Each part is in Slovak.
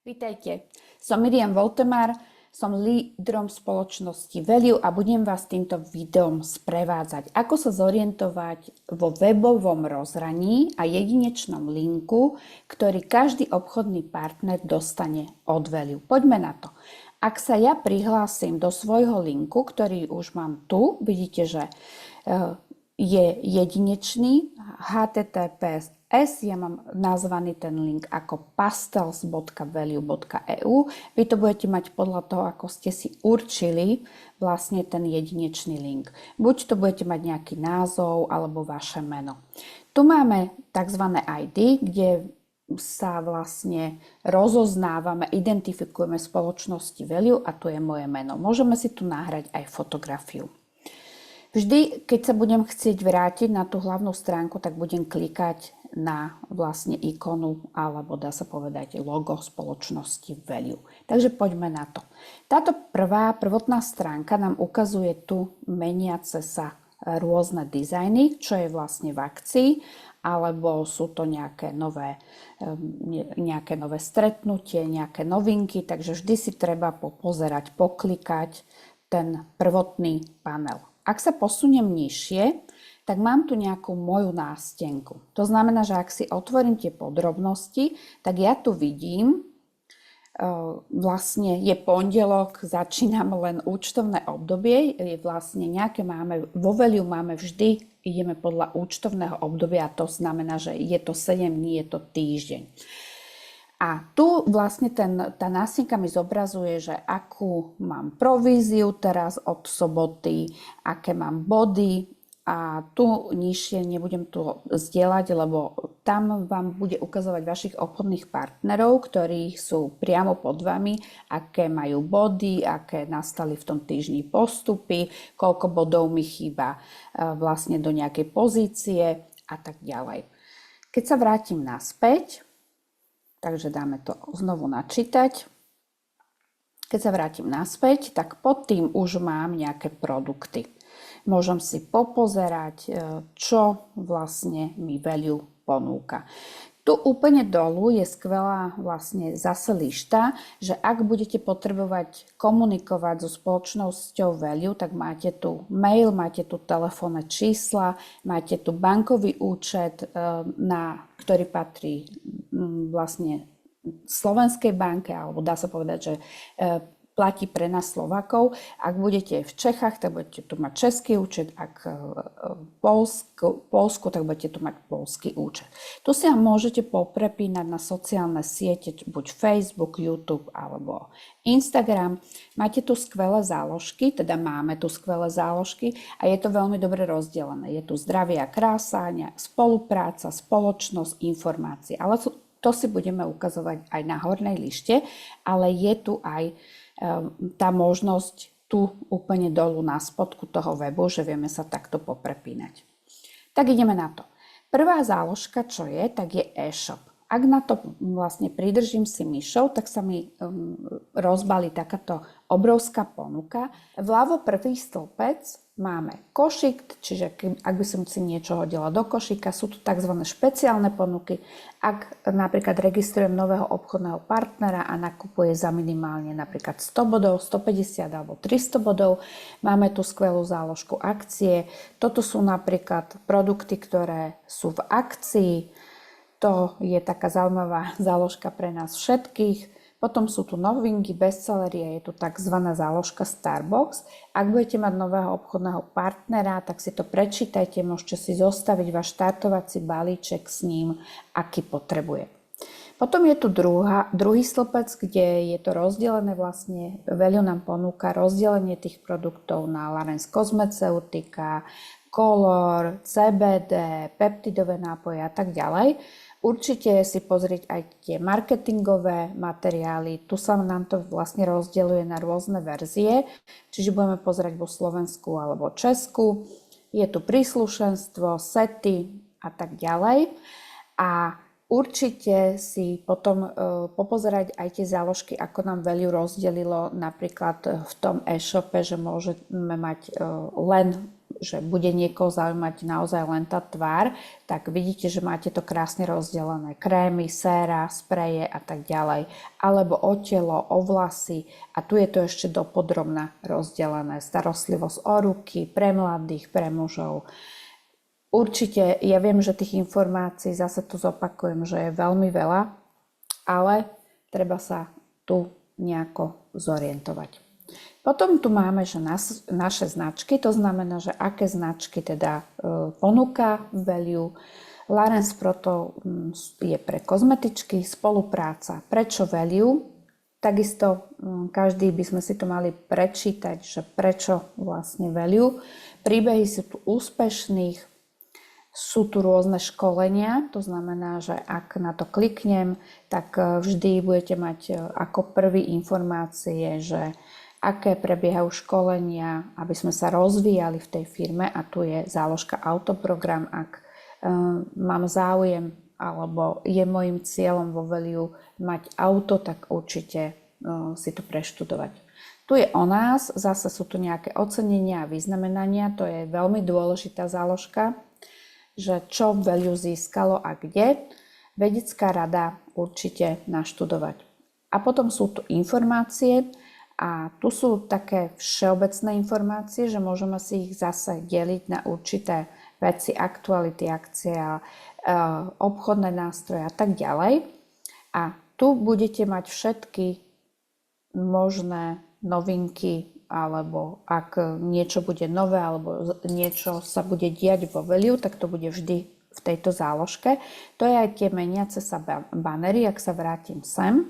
Vítajte, som Miriam Woltemar, som lídrom spoločnosti Value a budem vás týmto videom sprevádzať. Ako sa zorientovať vo webovom rozhraní a jedinečnom linku, ktorý každý obchodný partner dostane od Value. Poďme na to. Ak sa ja prihlásim do svojho linku, ktorý už mám tu, vidíte, že je jedinečný HTTPS. Ja mám nazvaný ten link ako pastels.value.eu. Vy to budete mať podľa toho, ako ste si určili vlastne ten jedinečný link. Buď to budete mať nejaký názov alebo vaše meno. Tu máme tzv. ID, kde sa vlastne rozoznávame, identifikujeme spoločnosti Value a tu je moje meno. Môžeme si tu nahrať aj fotografiu. Vždy, keď sa budem chcieť vrátiť na tú hlavnú stránku, tak budem klikať na vlastne ikonu, alebo dá sa povedať logo spoločnosti Value. Takže poďme na to. Táto prvotná stránka nám ukazuje tu meniace sa rôzne dizajny, čo je vlastne v akcii, alebo sú to nejaké nové stretnutie, nejaké novinky, takže vždy si treba popozerať, poklikať ten prvotný panel. Ak sa posuniem nižšie, tak mám tu nejakú moju nástenku. To znamená, že ak si otvorím tie podrobnosti, tak ja tu vidím, vlastne je pondelok, začínam len účtovné obdobie, je vlastne nejaké vo Value máme vždy, ideme podľa účtovného obdobia, to znamená, že je to 7 dní, je to týždeň. A tu vlastne tá nástenka mi zobrazuje, že akú mám províziu teraz od soboty, aké mám body a tu nižšie nebudem tu zdieľať, lebo tam vám bude ukazovať vašich obchodných partnerov, ktorí sú priamo pod vami, aké majú body, aké nastali v tom týždni postupy, koľko bodov mi chýba vlastne do nejakej pozície a tak ďalej. Keď sa vrátim naspäť, takže dáme to znovu načítať. Keď sa vrátim naspäť, tak pod tým už mám nejaké produkty. Môžem si popozerať, čo vlastne mi Value ponúka. Tu úplne dolu je skvelá vlastne zase lišta, že ak budete potrebovať komunikovať so spoločnosťou Value, tak máte tu mail, máte tu telefónne čísla, máte tu bankový účet, ktorý patrí vlastne Slovenskej banke, alebo dá sa povedať, že platí pre nás Slovákov. Ak budete v Čechách, tak budete tu mať český účet, ak v Poľsku, tak budete tu mať poľský účet. Tu si môžete poprepínať na sociálne siete, buď Facebook, YouTube alebo Instagram. Máte tu skvelé záložky, teda máme tu skvelé záložky a je to veľmi dobre rozdelené. Je tu zdravie a krása, spolupráca, spoločnosť, informácie. Ale to si budeme ukazovať aj na hornej lište, ale je tu aj tá možnosť tu úplne dolu na spodku toho webu, že vieme sa takto poprepínať. Tak ideme na to. Prvá záložka, čo je, tak je e-shop. Ak na to vlastne pridržím si myšou, tak sa mi rozbalí takáto obrovská ponuka. Vľavo prvý stĺpec máme košík, čiže ak by som si niečo hodila do košíka, sú tu tzv. Špeciálne ponuky. Ak napríklad registrujem nového obchodného partnera a nakupuje za minimálne napríklad 100 bodov, 150 alebo 300 bodov, máme tu skvelú záložku akcie. Toto sú napríklad produkty, ktoré sú v akcii. To je taká zaujímavá záložka pre nás všetkých. Potom sú tu novinky, bestsellery a je tu tzv. Záložka Starbucks. Ak budete mať nového obchodného partnera, tak si to prečítajte, môžete si zostaviť váš štartovací balíček s ním, aký potrebuje. Potom je tu druhý stĺpec, kde je to rozdelené vlastne, Value nám ponúka rozdelenie tých produktov na Larens Cosmeceutica, Color, CBD, peptidové nápoje a tak ďalej. Určite si pozrieť aj tie marketingové materiály. Tu sa nám to vlastne rozdeľuje na rôzne verzie, čiže budeme pozerať vo Slovensku alebo Česku. Je tu príslušenstvo, sety a tak ďalej. A určite si potom popozerať aj tie záložky, ako nám Value rozdelilo napríklad v tom e-shope, že môžeme mať len že bude niekoho zaujímať naozaj len tá tvár, tak vidíte, že máte to krásne rozdelené. Krémy, séra, spreje a tak ďalej. Alebo o telo, o vlasy. A tu je to ešte dopodrobna rozdelené. Starostlivosť o ruky, pre mladých, pre mužov. Určite, ja viem, že tých informácií, zase tu zopakujem, že je veľmi veľa, ale treba sa tu nejako zorientovať. Potom tu máme, že naše značky, to znamená, že aké značky teda ponúka value. Larens Proto je pre kozmetičky, spolupráca. Prečo value? Takisto každý by sme si to mali prečítať, že prečo vlastne value. Príbehy sú tu úspešných, sú tu rôzne školenia, to znamená, že ak na to kliknem, tak vždy budete mať ako prvý informácie, že aké prebiehajú školenia, aby sme sa rozvíjali v tej firme, a tu je záložka autoprogram, ak mám záujem alebo je môjim cieľom vo value mať auto, tak určite si to preštudovať. Tu je o nás, zase sú tu nejaké ocenenia a vyznamenania, to je veľmi dôležitá záložka, že čo value získalo a kde. Vedecká rada určite naštudovať. A potom sú tu informácie, a tu sú také všeobecné informácie, že môžeme si ich zase deliť na určité veci, aktuality, akcie, obchodné nástroje a tak ďalej. A tu budete mať všetky možné novinky, alebo ak niečo bude nové, alebo niečo sa bude diať vo value, tak to bude vždy v tejto záložke. To je aj tie meniace sa banery, ak sa vrátim sem.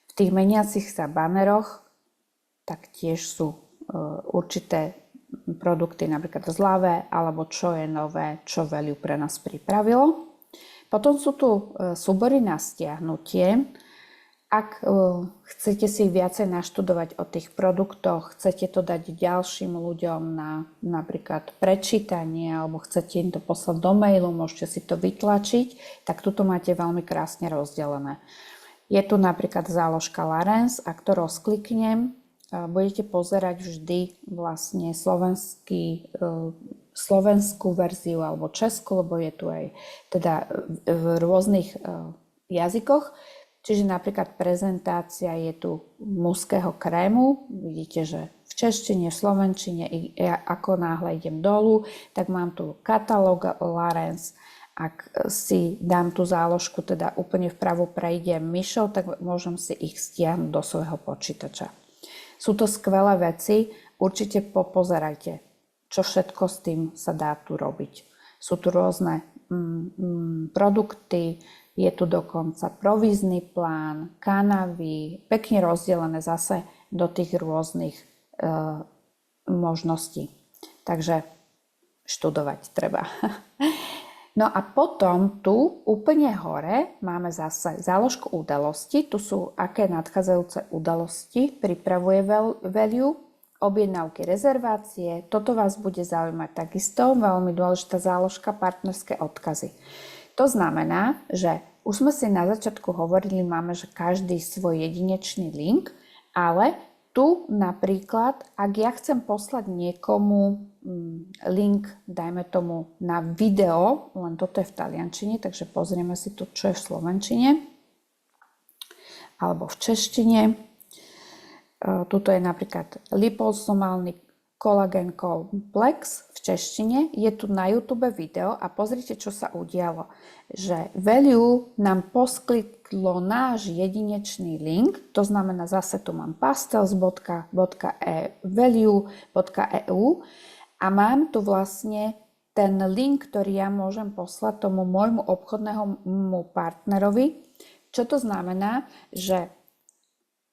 V tých meniacich sa baneroch tak tiež sú určité produkty, napríklad zľavé, alebo čo je nové, čo value pre nás pripravilo. Potom sú tu súbory na stiahnutie. Ak chcete si viacej naštudovať o tých produktoch, chcete to dať ďalším ľuďom na napríklad prečítanie, alebo chcete im to poslať do mailu, môžete si to vytlačiť, tak tuto máte veľmi krásne rozdelené. Je tu napríklad záložka Larens, ak to rozkliknem, budete pozerať vždy vlastne slovenskú verziu alebo česku, lebo je tu aj teda v rôznych jazykoch. Čiže napríklad prezentácia je tu mužského krému. Vidíte, že v češtine, v slovenčine, ako náhle idem dolu, tak mám tu katalóg Larens. Ak si dám tú záložku, teda úplne vpravo prejdem myšou, tak môžem si ich stiahnuť do svojho počítača. Sú to skvelé veci, určite popozerajte, čo všetko s tým sa dá tu robiť. Sú tu rôzne produkty, je tu dokonca provízny plán, kanavy, pekne rozdelené zase do tých rôznych možností. Takže študovať treba. No a potom tu úplne hore máme zase záložku udalosti. Tu sú aké nadchádzajúce udalosti pripravuje value, objednávky, rezervácie. Toto vás bude zaujímať takisto. Veľmi dôležitá záložka partnerské odkazy. To znamená, že už sme si na začiatku hovorili, máme, že každý svoj jedinečný link, ale tu napríklad, ak ja chcem poslať niekomu link, dajme tomu na video, len toto je v taliančine, takže pozrieme si tu, čo je v slovenčine, alebo v češtine. Tuto je napríklad liposomálny kolagen komplex v češtine. Je tu na YouTube video a pozrite, čo sa udialo. Že value nám poskytlo náš jedinečný link, to znamená, zase tu mám pastels.value.eu a mám tu vlastne ten link, ktorý ja môžem poslať tomu môjmu obchodnému partnerovi. Čo to znamená? Že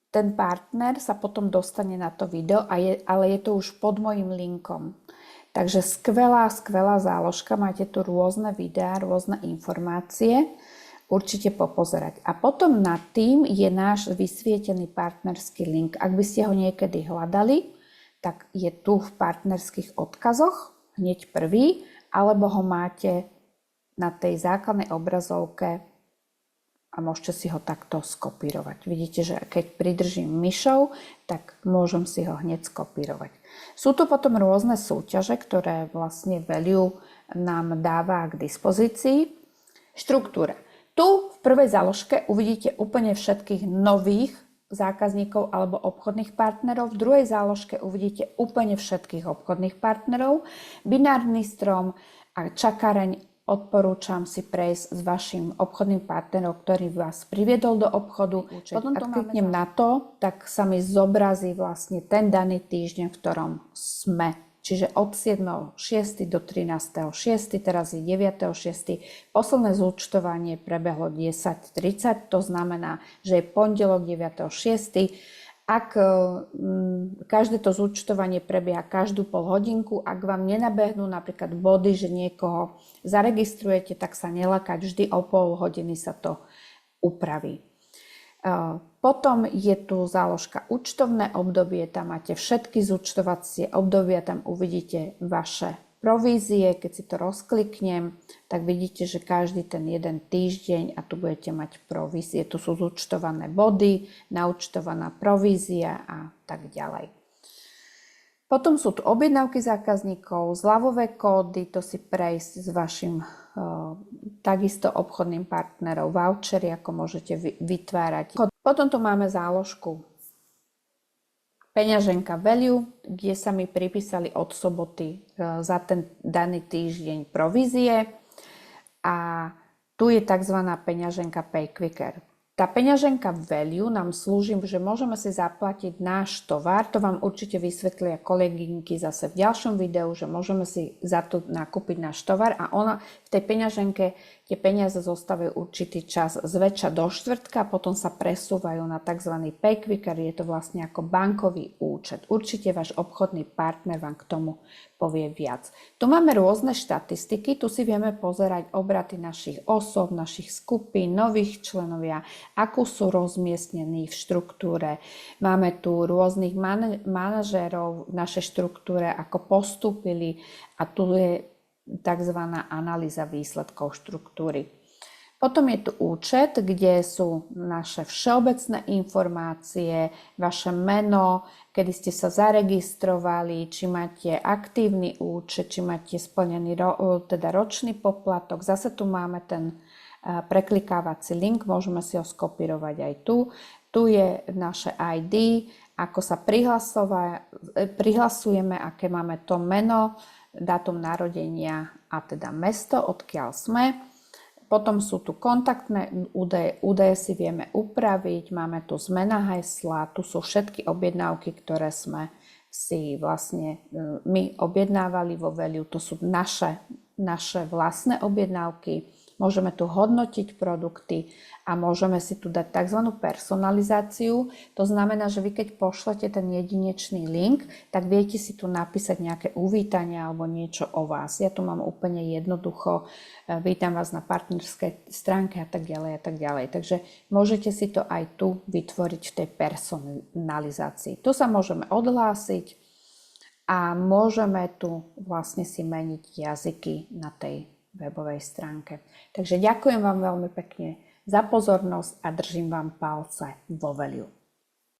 ten partner sa potom dostane na to video, ale je to už pod môjim linkom. Takže skvelá záložka, máte tu rôzne videá, rôzne informácie, určite popozerať. A potom nad tým je náš vysvietený partnerský link. Ak by ste ho niekedy hľadali, tak je tu v partnerských odkazoch, hneď prvý, alebo ho máte na tej základnej obrazovke a môžete si ho takto skopírovať. Vidíte, že keď pridržím myšou, tak môžem si ho hneď skopírovať. Sú tu potom rôzne súťaže, ktoré vlastne Value nám dáva k dispozícii. Štruktúra. Tu v prvej záložke uvidíte úplne všetkých nových zákazníkov alebo obchodných partnerov. V druhej záložke uvidíte úplne všetkých obchodných partnerov. Binárny strom a čakareň odporúčam si prejsť s vašim obchodným partnerom, ktorý vás priviedol do obchodu. Potom ak kliknem na to, tak sa mi zobrazí vlastne ten daný týždeň, v ktorom sme. Čiže od 7.6. do 13.6. teraz je 9.6. Posledné zúčtovanie prebehlo 10.30, to znamená, že je pondelok 9.6. Ak každé to zúčtovanie prebieha každú pol hodinku, ak vám nenabehnú napríklad body, že niekoho zaregistrujete, tak sa nelakať, vždy o pol hodiny sa to upraví. Potom je tu záložka účtovné obdobie, tam máte všetky zúčtovacie obdobia, tam uvidíte vaše provízie. Keď si to rozkliknem, tak vidíte, že každý ten jeden týždeň a tu budete mať provízie. Tu sú zúčtované body, naúčtovaná provízia a tak ďalej. Potom sú tu objednávky zákazníkov, zľavové kódy, to si prejsť s vašim takisto obchodným partnerom, vouchery, ako môžete vytvárať. Potom tu máme záložku peňaženka Value, kde sa mi pripísali od soboty za ten daný týždeň provízie a tu je tzv. Peňaženka Pay Quicker. Tá peňaženka Value nám slúži, že môžeme si zaplatiť náš tovar, to vám určite vysvetlia kolegynky zase v ďalšom videu, že môžeme si za to nakúpiť náš tovar a ona v tej peňaženke tie peniaze zostávajú určitý čas zväčša do štvrtka, potom sa presúvajú na tzv. Pay Quicker, je to vlastne ako bankový účet. Určite váš obchodný partner vám k tomu povie viac. Tu máme rôzne štatistiky, tu si vieme pozerať obraty našich osôb, našich skupín, nových členovia, ako sú rozmiestnení v štruktúre. Máme tu rôznych manažérov v našej štruktúre, ako postúpili a tu je tzv. Analýza výsledkov štruktúry. Potom je tu účet, kde sú naše všeobecné informácie, vaše meno, kedy ste sa zaregistrovali, či máte aktívny účet, či máte splnený teda ročný poplatok. Zase tu máme ten preklikávací link, môžeme si ho skopírovať aj tu. Tu je naše ID, ako sa prihlasujeme, aké máme to meno, dátum narodenia a teda mesto, odkiaľ sme. Potom sú tu kontaktné údaje si vieme upraviť, máme tu zmena hesla, tu sú všetky objednávky, ktoré sme si vlastne my objednávali vo Value, to sú naše vlastné objednávky. Môžeme tu hodnotiť produkty a môžeme si tu dať tzv. Personalizáciu. To znamená, že vy keď pošlete ten jedinečný link, tak viete si tu napísať nejaké uvítanie alebo niečo o vás. Ja tu mám úplne jednoducho, vítam vás na partnerskej stránke a tak ďalej a tak ďalej. Takže môžete si to aj tu vytvoriť v tej personalizácii. Tu sa môžeme odhlásiť a môžeme tu vlastne si meniť jazyky na tej webovej stránke. Takže ďakujem vám veľmi pekne za pozornosť a držím vám palce vo Value.